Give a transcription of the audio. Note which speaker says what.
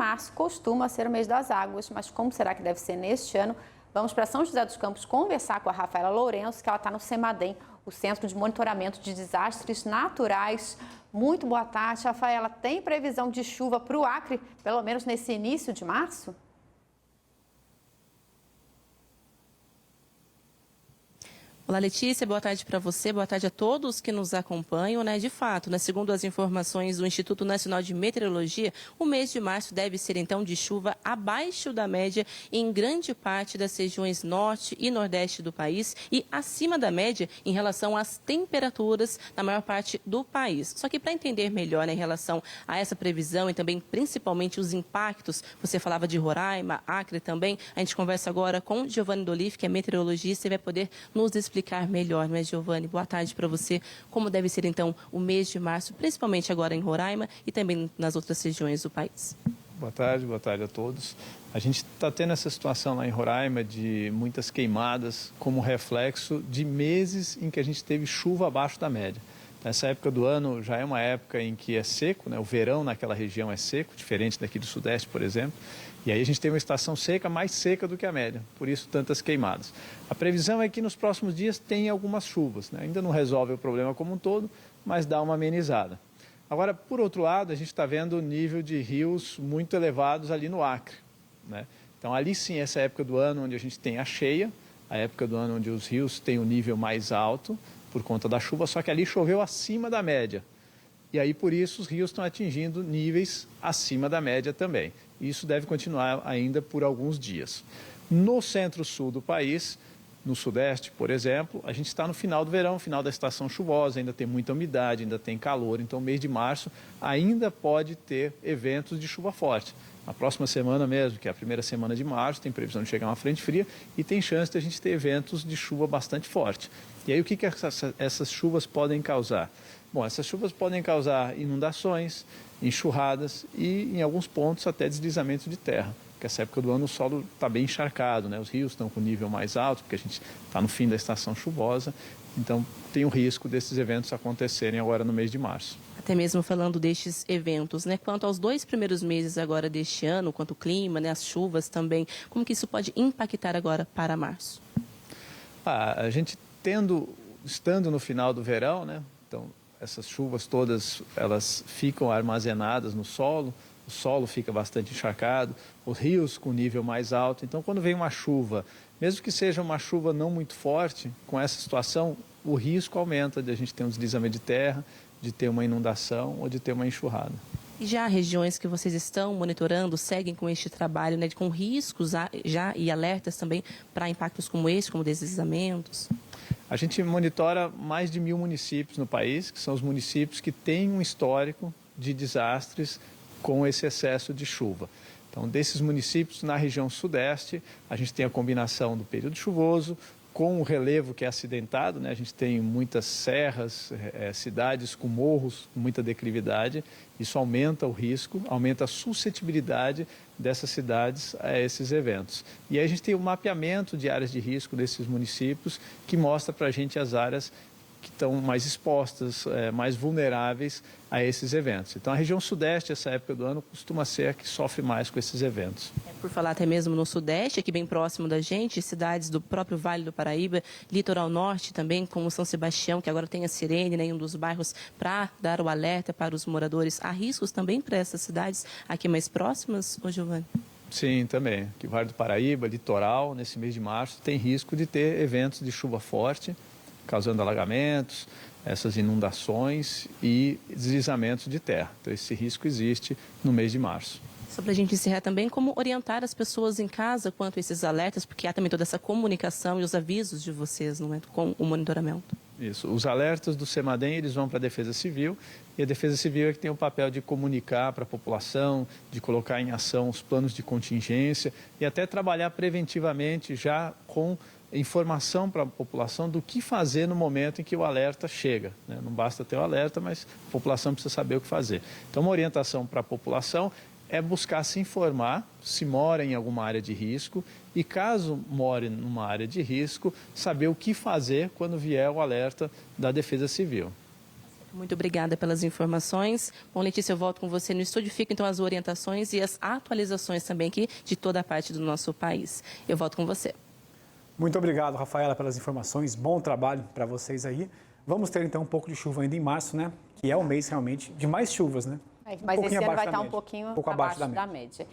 Speaker 1: março costuma ser o mês das águas, mas como será que deve ser neste ano? Vamos para São José dos Campos conversar com a Rafaela Lourenço, que ela está no CEMADEM, o Centro de Monitoramento de Desastres Naturais. Muito boa tarde, Rafaela. Tem previsão de chuva para o Acre, pelo menos nesse início de março?
Speaker 2: Olá, Letícia, boa tarde para você, boa tarde a todos que nos acompanham. De fato, segundo as informações do Instituto Nacional de Meteorologia, o mês de março deve ser então de chuva abaixo da média em grande parte das regiões norte e nordeste do país e acima da média em relação às temperaturas na maior parte do país. Só que para entender melhor em relação a essa previsão e também principalmente os impactos, você falava de Roraima, Acre também, a gente conversa agora com Giovanni Dolif, que é meteorologista e vai poder nos explicar melhor, não é, Giovanni? Boa tarde para você. Como deve ser, então, o mês de março, principalmente agora em Roraima e também nas outras regiões do país?
Speaker 3: Boa tarde a todos. A gente está tendo essa situação lá em Roraima de muitas queimadas como reflexo de meses em que a gente teve chuva abaixo da média. Nessa época do ano já é uma época em que é seco, né? O verão naquela região é seco, diferente daqui do Sudeste, por exemplo. E aí a gente tem uma estação seca, mais seca do que a média, por isso tantas queimadas. A previsão é que nos próximos dias tenha algumas chuvas, né? Ainda não resolve o problema como um todo, mas dá uma amenizada. Agora, por outro lado, a gente está vendo o nível de rios muito elevados ali no Acre, né? Então ali sim, essa época do ano onde a gente tem a cheia, a época do ano onde os rios têm o nível mais alto por conta da chuva, só que ali choveu acima da média. E aí, por isso, os rios estão atingindo níveis acima da média também. Isso deve continuar ainda por alguns dias. No centro-sul do país, no sudeste, por exemplo, a gente está no final do verão, final da estação chuvosa, ainda tem muita umidade, ainda tem calor. Então, mês de março ainda pode ter eventos de chuva forte. Na próxima semana mesmo, que é a primeira semana de março, tem previsão de chegar uma frente fria e tem chance de a gente ter eventos de chuva bastante forte. E aí, o que essas chuvas podem causar? Bom, essas chuvas podem causar inundações, enxurradas e, em alguns pontos, até deslizamento de terra. Porque essa época do ano o solo está bem encharcado, né? Os rios estão com nível mais alto, porque a gente está no fim da estação chuvosa. Então, tem o risco desses eventos acontecerem agora no mês de março.
Speaker 2: Até mesmo falando destes eventos, quanto aos 2 primeiros meses agora deste ano, quanto o clima, as chuvas também, como que isso pode impactar agora para março?
Speaker 3: A gente estando no final do verão, né? Então, essas chuvas todas, elas ficam armazenadas no solo, o solo fica bastante encharcado, os rios com nível mais alto. Então, quando vem uma chuva, mesmo que seja uma chuva não muito forte, com essa situação, o risco aumenta de a gente ter um deslizamento de terra, de ter uma inundação ou de ter uma enxurrada.
Speaker 2: E já há regiões que vocês estão monitorando, seguem com este trabalho, com riscos já e alertas também para impactos como esse, como deslizamentos?
Speaker 3: A gente monitora mais de 1.000 municípios no país, que são os municípios que têm um histórico de desastres com esse excesso de chuva. Então, desses municípios, na região sudeste, a gente tem a combinação do período chuvoso com o relevo que é acidentado, né? A gente tem muitas serras, cidades com morros, com muita declividade. Isso aumenta o risco, aumenta a suscetibilidade dessas cidades a esses eventos. E aí a gente tem o mapeamento de áreas de risco desses municípios que mostra para a gente as áreas que estão mais expostas, mais vulneráveis a esses eventos. Então, a região sudeste, essa época do ano, costuma ser a que sofre mais com esses eventos.
Speaker 2: Por falar até mesmo no sudeste, aqui bem próximo da gente, cidades do próprio Vale do Paraíba, litoral norte também, como São Sebastião, que agora tem a sirene, em um dos bairros, para dar o alerta para os moradores. Há riscos também para essas cidades aqui mais próximas, ô Giovanni?
Speaker 3: Sim, também. Aqui Vale do Paraíba, litoral, nesse mês de março, tem risco de ter eventos de chuva forte, causando alagamentos, essas inundações e deslizamentos de terra. Então, esse risco existe no mês de março.
Speaker 2: Só para a gente encerrar também, como orientar as pessoas em casa quanto a esses alertas, porque há também toda essa comunicação e os avisos de vocês, não é, com o monitoramento.
Speaker 3: Isso. Os alertas do CEMADEM, eles vão para a Defesa Civil, e a Defesa Civil é que tem o papel de comunicar para a população, de colocar em ação os planos de contingência e até trabalhar preventivamente já com informação para a população do que fazer no momento em que o alerta chega, né? Não basta ter o alerta, mas a população precisa saber o que fazer. Então, uma orientação para a população é buscar se informar se mora em alguma área de risco e, caso more numa área de risco, saber o que fazer quando vier o alerta da Defesa Civil.
Speaker 2: Muito obrigada pelas informações. Bom, Letícia, eu volto com você no estúdio. Fica então as orientações e as atualizações também aqui de toda a parte do nosso país. Eu volto com você.
Speaker 4: Muito obrigado, Rafaela, pelas informações. Bom trabalho para vocês aí. Vamos ter então um pouco de chuva ainda em março, né? Que é o mês realmente de mais chuvas, né?
Speaker 1: Mas esse ano vai estar um pouquinho
Speaker 4: abaixo
Speaker 1: da média.